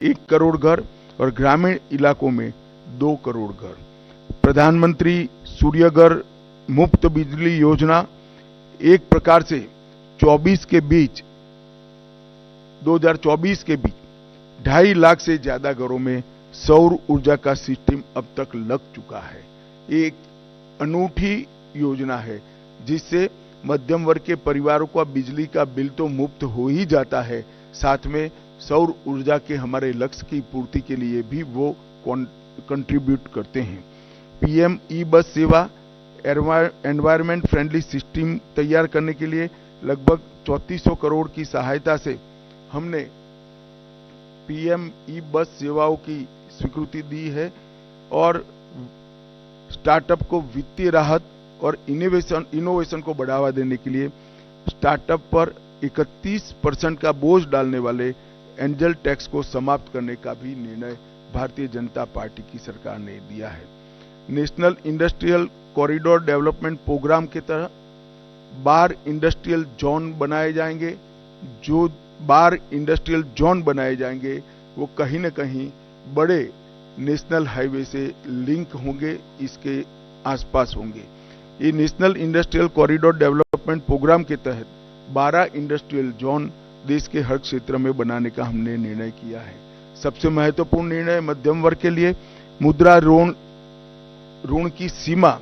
1 करोड़ घर और ग्रामीण इलाकों में 2 करोड़ घर। प्रधानमंत्री सूर्यघर मुफ्त बिजली योजना एक प्रकार से 2024 के बीच 2.5 लाख से ज्यादा घरों में सौर ऊर्जा का सिस्टम अब तक लग चुका है। एक अनूठी योजना है जिससे मध्यम वर्ग के परिवारों का बिजली का बिल तो मुफ्त हो ही जाता है, साथ में सौर ऊर्जा के हमारे लक्ष्य की पूर्ति के लिए भी वो कंट्रीब्यूट करते हैं। पीएम ई बस सेवा एनवायरमेंट फ्रेंडली सिस्टम तैयार करने के लिए लगभग 3400 करोड़ की सहायता से हमने पीएम ई बस सेवाओं की स्वीकृति दी है और स्टार्टअप को वित्तीय राहत और इनोवेशन को बढ़ावा देने के लिए स्टार्टअप पर 31% का बोझ डालने वाले एंजल टैक्स को समाप्त करने का भी निर्णय भारतीय जनता पार्टी की सरकार ने दिया है। National industrial corridor development programme के तहत 12 इंडस्ट्रियल जोन बनाए जाएंगे। जो 12 इंडस्ट्रियल जोन बनाए जाएंगे वो कहीं न कहीं बड़े नेशनल हाईवे से लिंक होंगे, इसके आसपास होंगे। ये national industrial corridor development programme के तहत 12 इंडस्ट्रियल जोन देश के हर क्षेत्र में बनाने का हमने निर्णय किया है। सबसे महत्वपूर्ण निर्णय मध्यम वर्ग के लिए मुद्रा ऋण की सीमा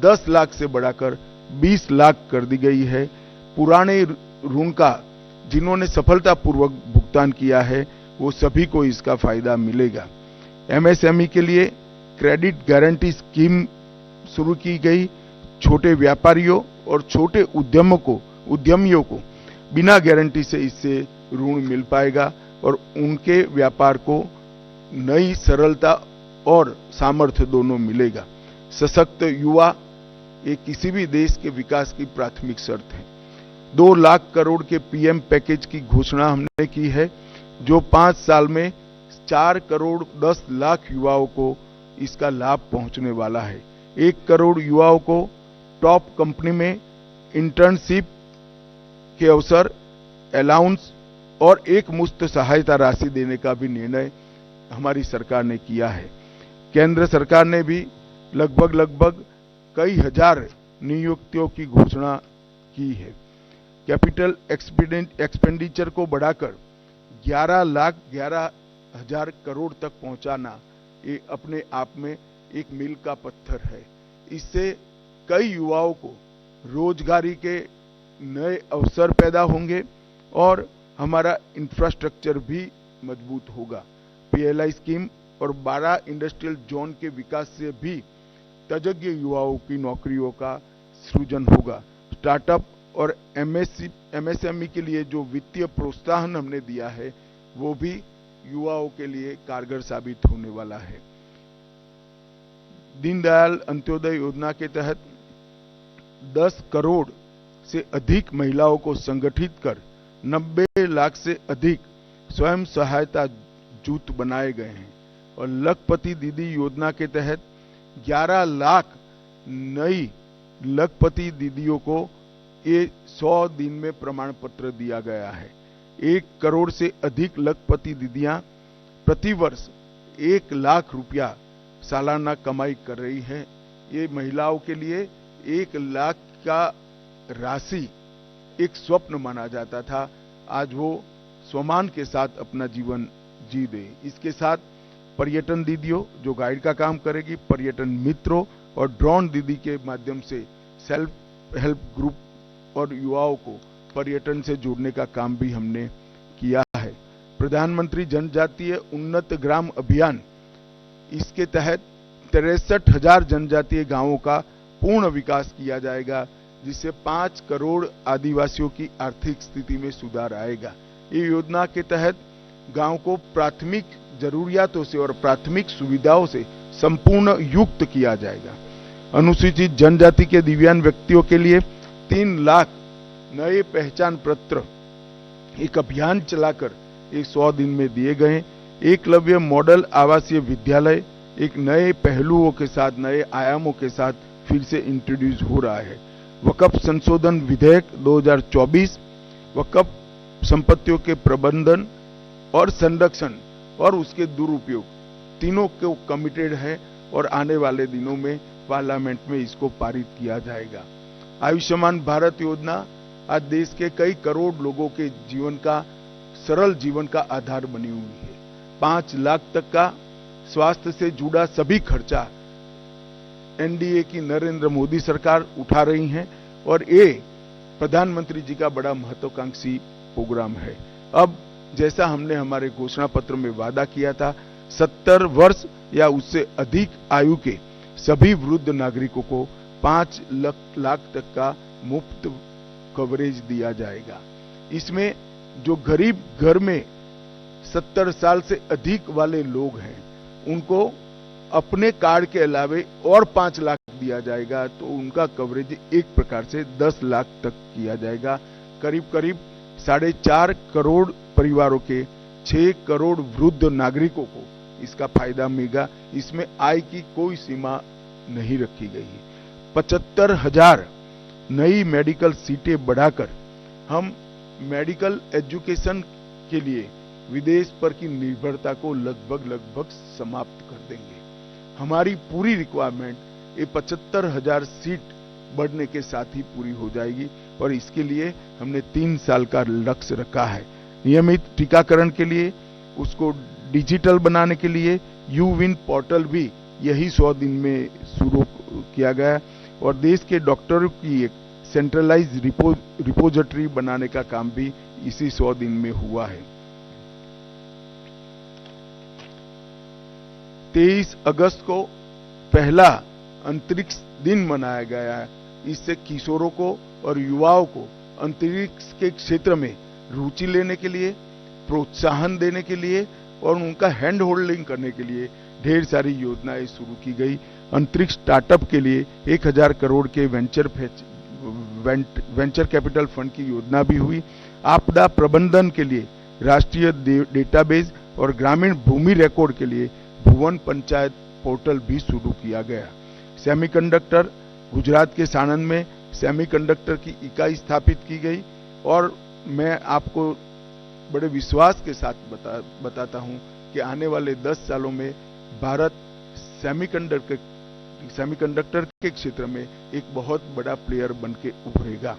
10 लाख से बढ़ाकर 20 लाख कर दी गई है। पुराने ऋण का जिन्होंने सफलतापूर्वक भुगतान किया है वो सभी को इसका फायदा मिलेगा। एमएसएमई के लिए क्रेडिट गारंटी स्कीम शुरू की गई। छोटे व्यापारियों और छोटे उद्यमियों को बिना गारंटी से इससे ऋण मिल पाएगा और उनके व्यापार को नई सरलता और सामर्थ्य दोनों मिलेगा। सशक्त युवा ये किसी भी देश के विकास की प्राथमिक शर्त है। 2 लाख करोड़ के पीएम पैकेज की घोषणा हमने की है, जो 5 साल में 4 करोड़ 10 लाख युवाओं को इसका लाभ पहुंचने वाला है। 1 करोड़ युवाओं को टॉप कंपनी में इंटर्नशिप के अवसर, अलाउंस और एक मुश्त सहायता राशि देने का भी निर्णय हमारी सरकार ने किया है। केंद्र सरकार ने भी लगभग कई हजार नियुक्तियों की घोषणा की है। कैपिटल एक्सपेंडिचर को बढ़ाकर 11,11,000 करोड़ तक पहुंचाना ये अपने आप में एक मील का पत्थर है। इससे कई युवाओं को रोजगारी के नए अवसर पैदा होंगे और हमारा इंफ्रास्ट्रक्चर भी मजबूत होगा। पीएलआई स्कीम और 12 इंडस्ट्रियल जोन के विकास से भी तजज्ञ युवाओं की नौकरियों का सृजन होगा। स्टार्टअप और एमएसएमई के लिए जो वित्तीय प्रोत्साहन हमने दिया है वो भी युवाओं के लिए कारगर साबित होने वाला है। दीनदयाल अंत्योदय योजना के तहत 10 करोड़ से अधिक महिलाओं को संगठित कर 90 लाख से अधिक स्वयं सहायता जूथ बनाए गए हैं और लखपति दीदी योजना के तहत 11 लाख नई लखपति दीदियों को ये 100 दिन में प्रमाण पत्र दिया गया है। 1 करोड़ से अधिक लखपति दीदियां प्रतिवर्ष 1 लाख रुपया सालाना कमाई कर रही है। ये महिलाओं के लिए 1 लाख का राशि एक स्वप्न माना जाता था, आज वो सम्मान के साथ अपना जीवन जी दे। इसके साथ पर्यटन दीदियों जो गाइड का काम करेगी, पर्यटन मित्रों और ड्रोन दीदी के माध्यम से सेल्फ हेल्प ग्रुप और युवाओं को पर्यटन से जोड़ने का काम भी हमने किया है। प्रधानमंत्री जनजातीय उन्नत ग्राम अभियान, इसके तहत 63,000 जनजातीय गांवों का पूर्ण विकास किया जाएगा, जिससे 5 करोड़ आदिवासियों की आर्थिक स्थिति में सुधार आएगा। ये योजना के तहत गांव को प्राथमिक जरूरियातों से और प्राथमिक सुविधाओं से संपूर्ण युक्त किया जाएगा। अनुसूचित जनजाति के दिव्यांग व्यक्तियों के लिए 3 लाख नए पहचान पत्र एक अभियान चलाकर 100 दिन में दिए गए। एकलव्य मॉडल आवासीय विद्यालय एक नए पहलुओं के साथ, नए आयामों के साथ फिर से इंट्रोड्यूस हो रहा है। वक्फ संशोधन विधेयक 2024 वक्फ संपत्तियों के प्रबंधन और संरक्षण और उसके दुरुपयोग, तीनों को कमिटेड है और आने वाले दिनों में पार्लियामेंट में इसको पारित किया जाएगा। आयुष्मान भारत योजना आज देश के कई करोड़ लोगों के जीवन का, सरल जीवन का आधार बनी हुई है। 5 लाख तक का स्वास्थ्य से जुड़ा सभी खर्चा एनडीए की नरेंद्र मोदी सरकार उठा रही है और ये प्रधानमंत्री जी का बड़ा महत्वाकांक्षी प्रोग्राम है। अब जैसा हमने हमारे घोषणा पत्र में वादा किया था, 70 वर्ष या उससे अधिक आयु के सभी वृद्ध नागरिकों को 5 लाख तक का मुफ्त कवरेज दिया जाएगा। इसमें जो गरीब घर में 70 साल से अधिक वाले लोग हैं, उनको अपने कार्ड के अलावे और 5 लाख दिया जाएगा, तो उनका कवरेज एक प्रकार से 10 लाख तक किया जाएगा। करीब करीब 4.5 करोड़ परिवारों के 6 करोड़ वृद्ध नागरिकों को इसका फायदा मिलेगा। इसमें आय की कोई सीमा नहीं रखी गई है। 75,000 नई मेडिकल सीटें बढ़ाकर हम मेडिकल एजुकेशन के लिए विदेश पर की निर्भरता को लगभग समाप्त कर देंगे। हमारी पूरी रिक्वायरमेंट ये 75,000 सीट बढ़ने के साथ ही पूरी हो जाएगी और इसके लिए हमने 3 साल का लक्ष्य रखा है। नियमित टीकाकरण के लिए, उसको डिजिटल बनाने के लिए यूविन पोर्टल भी यही 100 दिन में शुरू किया गया और देश के डॉक्टरों की एक सेंट्रलाइज रिपोजिटरी बनाने का काम भी इसी 100 दिन में हुआ है। 23 अगस्त को पहला अंतरिक्ष दिन मनाया गया है। इससे किशोरों को और युवाओं को अंतरिक्ष के क्षेत्र में रुचि लेने के लिए, प्रोत्साहन देने के लिए और उनका हैंड होल्डिंग करने के लिए ढेर सारी योजनाएं शुरू की गई। अंतरिक्ष स्टार्टअप के लिए 1000 करोड़ के वेंचर कैपिटल फंड की योजना भी हुई। आपदा प्रबंधन के लिए राष्ट्रीय डेटाबेस और ग्रामीण भूमि रिकॉर्ड के लिए भुवन पंचायत पोर्टल भी शुरू किया गया। सेमीकंडक्टर, गुजरात के साणंद में सेमीकंडक्टर की इकाई स्थापित की गई और मैं आपको बड़े विश्वास के साथ बताता हूं कि आने वाले 10 सालों में भारत सेमीकंडक्टर के क्षेत्र में एक बहुत बड़ा प्लेयर बन के उभरेगा।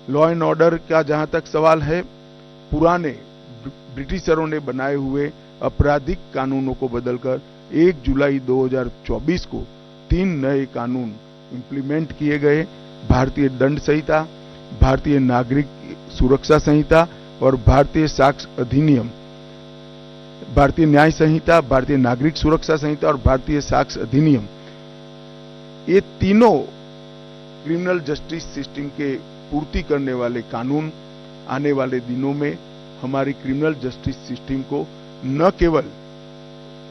लॉ एंड ऑर्डर का जहां तक सवाल है, पुराने ब्रिटिशरों ने बनाए हुए आपराधिक कानूनों को बदलकर 1 जुलाई 2024 को 3 नए कानून इंप्लीमेंट किए गए। भारतीय दंड संहिता, भारतीय नागरिक सुरक्षा संहिता और भारतीय साक्ष्य अधिनियम, भारतीय न्याय संहिता, भारतीय नागरिक सुरक्षा संहिता और भारतीय साक्ष्य अधिनियम, ये तीनों क्रिमिनल जस्टिस सिस्टम के पूर्ति करने वाले कानून आने वाले दिनों में हमारी क्रिमिनल जस्टिस सिस्टम को न केवल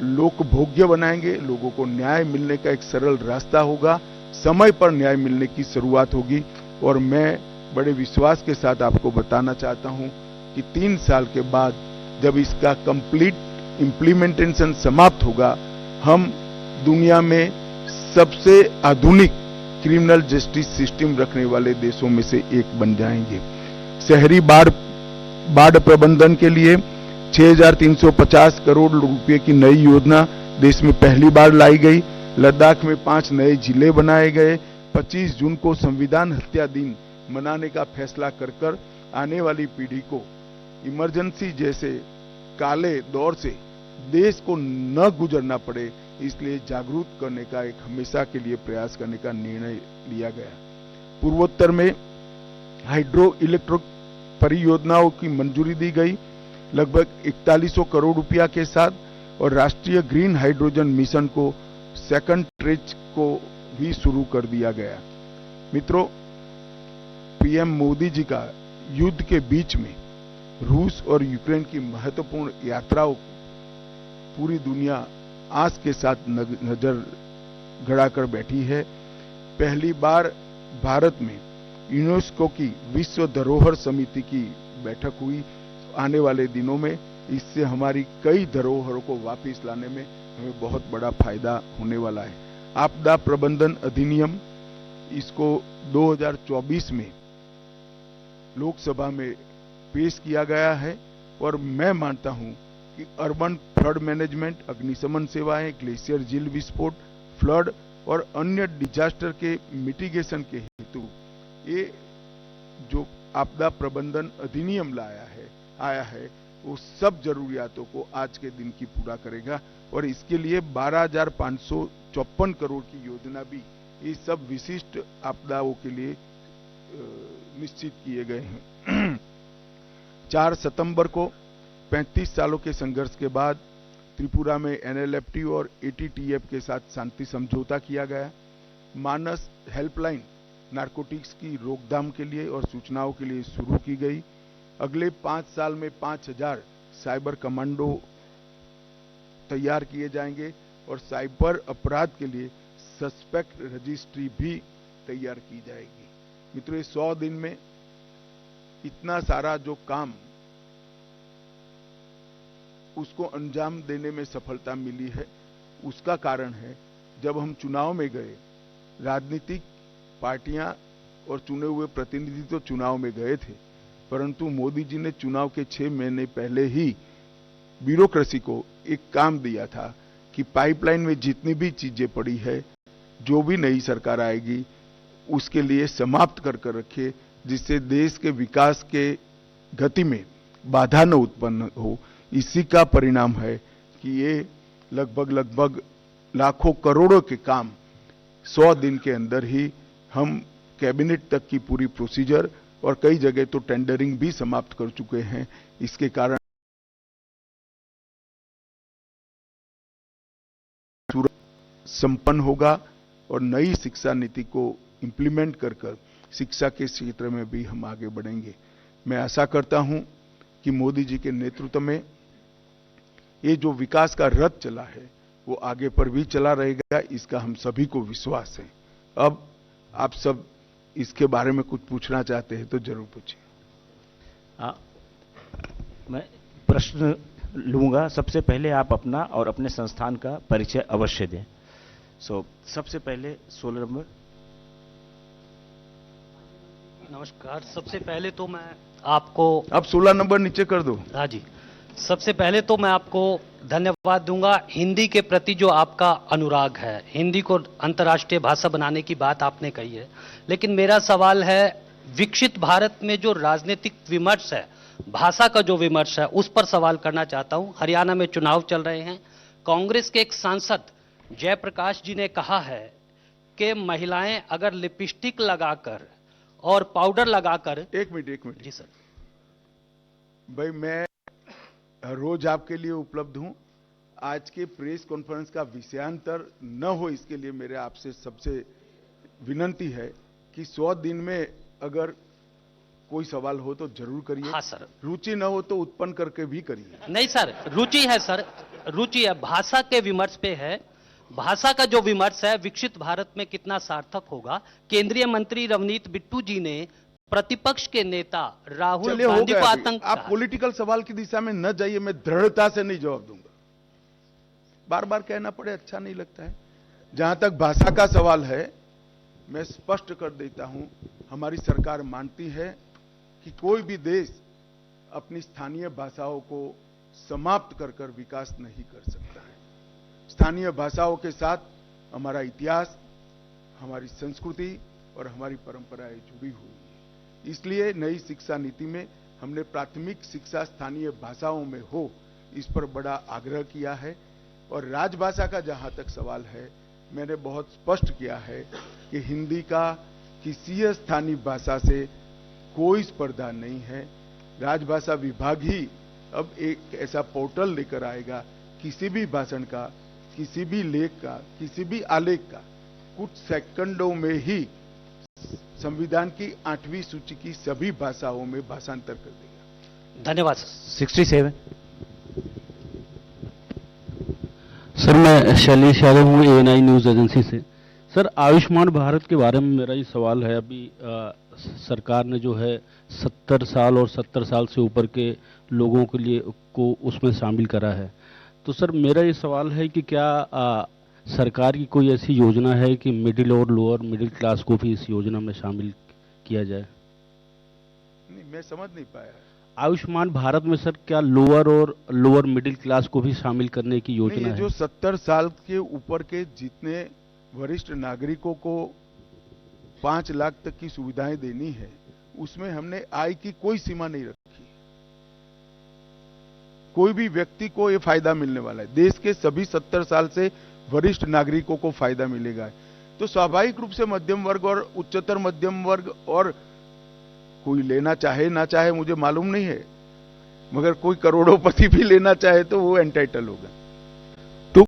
लोकभोग्य बनाएंगे, लोगों को न्याय मिलने का एक सरल रास्ता होगा, समय पर न्याय मिलने की शुरुआत होगी। और मैं बड़े विश्वास के साथ आपको बताना चाहता हूं कि 3 साल के बाद जब इसका कंप्लीट इम्प्लीमेंटेशन समाप्त होगा, हम दुनिया में सबसे आधुनिक क्रिमिनल जस्टिस सिस्टम रखने वाले देशों में से एक बन जाएंगे। शहरी बाढ़ प्रबंधन के लिए 6,350 करोड़ रुपए की नई योजना देश में पहली बार लाई गई। लद्दाख में 5 नए जिले बनाए गए। 25 जून को संविधान हत्या दिन मनाने का फैसला कर आने वाली पीढ़ी को इमरजेंसी जैसे काले दौर से देश को न गुजरना पड़े, इसलिए जागरूक करने का एक हमेशा के लिए प्रयास करने का निर्णय लिया गया। पूर्वोत्तर में हाइड्रो इलेक्ट्रिक परियोजनाओं की मंजूरी दी गई लगभग 4100 करोड़ रुपया के साथ, और राष्ट्रीय ग्रीन हाइड्रोजन मिशन को सेकंड ट्रेच को भी शुरू कर दिया गया। मित्रों, पीएम मोदी जी का युद्ध के बीच में रूस और यूक्रेन की महत्वपूर्ण यात्राओं पूरी दुनिया आस के साथ नजर गड़ाकर बैठी है। पहली बार भारत में यूनेस्को की विश्व धरोहर समिति की बैठक हुई। आने वाले दिनों में इससे हमारी कई धरोहरों को वापस लाने में हमें बहुत बड़ा फायदा होने वाला है। आपदा प्रबंधन अधिनियम, इसको 2024 में लोकसभा में पेश किया गया है और मैं मानता हूं कि अर्बन फ्लड मैनेजमेंट, अग्निशमन सेवाएं, ग्लेशियर झील विस्फोट, फ्लड और अन्य डिजास्टर के मिटिगेशन के हेतु ये जो आपदा प्रबंधन अधिनियम आया है वो सब जरूरियातों को आज के दिन की पूरा करेगा और इसके लिए 12,554 करोड़ की योजना भी ये सब विशिष्ट आपदाओं के लिए निश्चित किए गए हैं। 4 सितंबर को 35 सालों के संघर्ष के बाद त्रिपुरा में एनएलएफटी और एटीटीएफ के साथ शांति समझौता किया गया। मानस हेल्पलाइन नारकोटिक्स की रोकथाम के लिए और सूचनाओं के लिए शुरू की गई। अगले 5 साल में 5,000 साइबर कमांडो तैयार किए जाएंगे और साइबर अपराध के लिए सस्पेक्ट रजिस्ट्री भी तैयार की जाएगी। मित्रों, 100 दिन में इतना सारा जो काम उसको अंजाम देने में सफलता मिली है, उसका कारण है जब हम चुनाव में गए, राजनीतिक पार्टियां और चुने हुए प्रतिनिधि तो चुनाव में गए थे, परंतु मोदी जी ने चुनाव के 6 महीने पहले ही ब्यूरोक्रेसी को एक काम दिया था कि पाइपलाइन में जितनी भी चीजें पड़ी है, जो भी नई सरकार आएगी उसके लिए समाप्त कर रखे, जिससे देश के विकास के गति में बाधा न उत्पन्न हो। इसी का परिणाम है कि ये लगभग लाखों करोड़ों के काम 100 दिन के अंदर ही हम कैबिनेट तक की पूरी प्रोसीजर और कई जगह तो टेंडरिंग भी समाप्त कर चुके हैं। इसके कारण संपन्न होगा और नई शिक्षा नीति को इंप्लीमेंट कर शिक्षा के क्षेत्र में भी हम आगे बढ़ेंगे। मैं आशा करता हूं कि मोदी जी के नेतृत्व में ये जो विकास का रथ चला है वो आगे पर भी चला रहेगा, इसका हम सभी को विश्वास है। अब आप सब इसके बारे में कुछ पूछना चाहते हैं तो जरूर पूछिए। मैं प्रश्न लूंगा। सबसे पहले आप अपना और अपने संस्थान का परिचय अवश्य दें। सबसे पहले 16 नंबर। नमस्कार। सबसे पहले तो मैं आपको, आप 16 नंबर नीचे कर दो। हाँ जी, सबसे पहले तो मैं आपको धन्यवाद दूंगा। हिंदी के प्रति जो आपका अनुराग है, हिंदी को अंतर्राष्ट्रीय भाषा बनाने की बात आपने कही है, लेकिन मेरा सवाल है विकसित भारत में जो राजनीतिक विमर्श है, भाषा का जो विमर्श है, उस पर सवाल करना चाहता हूं। हरियाणा में चुनाव चल रहे हैं। कांग्रेस के एक सांसद जयप्रकाश जी ने कहा है कि महिलाएं अगर लिपस्टिक लगाकर और पाउडर लगाकर। एक मिनट जी सर। भाई, मैं रोज आपके लिए उपलब्ध हूं। आज के प्रेस कॉन्फ्रेंस का विषयांतर न हो, इसके लिए मेरे आपसे सबसे विनंती है कि 100 दिन में अगर कोई सवाल हो तो जरूर करिए। हाँ सर। रुचि न हो तो उत्पन्न करके भी करिए। नहीं सर, रुचि है सर, रुचि है। भाषा के विमर्श पे है। भाषा का जो विमर्श है, विकसित भारत में कितना सार्थक होगा। केंद्रीय मंत्री रवनीत बिट्टू जी ने प्रतिपक्ष के नेता राहुल गांधी को आतंक। आप पॉलिटिकल सवाल की दिशा में न जाइए, मैं दृढ़ता से नहीं जवाब दूंगा। बार बार कहना पड़े अच्छा नहीं लगता है। जहां तक भाषा का सवाल है, मैं स्पष्ट कर देता हूं, हमारी सरकार मानती है कि कोई भी देश अपनी स्थानीय भाषाओं को समाप्त कर विकास नहीं कर सकता है। स्थानीय भाषाओं के साथ हमारा इतिहास, हमारी संस्कृति और हमारी परंपराएं जुड़ी हुई है। इसलिए नई शिक्षा नीति में हमने प्राथमिक शिक्षा स्थानीय भाषाओं में हो, इस पर बड़ा आग्रह किया है। और राजभाषा का जहां तक सवाल है, मैंने बहुत स्पष्ट किया है कि हिंदी का किसी स्थानीय भाषा से कोई स्पर्धा नहीं है। राजभाषा विभाग ही अब एक ऐसा पोर्टल लेकर आएगा, किसी भी भाषण का, किसी भी लेख का, किसी भी आलेख का कुछ सेकंडों में ही संविधान की 8वीं सूची की सभी भाषाओं में भाषांतर कर देगा। धन्यवाद सर। 67। सर, मैं शैलेश यादव हूँ, ANI न्यूज़ एजेंसी से। सर, आयुष्मान भारत के बारे में मेरा ये सवाल है। अभी सरकार ने जो है 70 साल और 70 साल से ऊपर के लोगों के लिए को उसमें शामिल करा है। तो सर, मेरा ये सवाल है कि क्या सरकार की कोई ऐसी योजना है कि मिडिल और लोअर मिडिल क्लास को भी इस योजना में शामिल किया जाए? नहीं, मैं समझ नहीं पाया। आयुष्मान भारत में सर क्या लोअर और लोअर मिडिल क्लास को भी शामिल करने की नहीं, योजना ये है? जो 70 साल के ऊपर के जितने वरिष्ठ नागरिकों को 5 लाख तक की सुविधाएं देनी है, उसमें हमने आय की कोई सीमा नहीं रखी। कोई भी व्यक्ति को ये फायदा मिलने वाला है। देश के सभी 70 साल से वरिष्ठ नागरिकों को फायदा मिलेगा। तो स्वाभाविक रूप से मध्यम वर्ग और उच्चतर मध्यम वर्ग, और कोई लेना चाहे ना चाहे मुझे मालूम नहीं है, मगर कोई करोड़ोंपति भी लेना चाहे तो वो एंटाइटल होगा।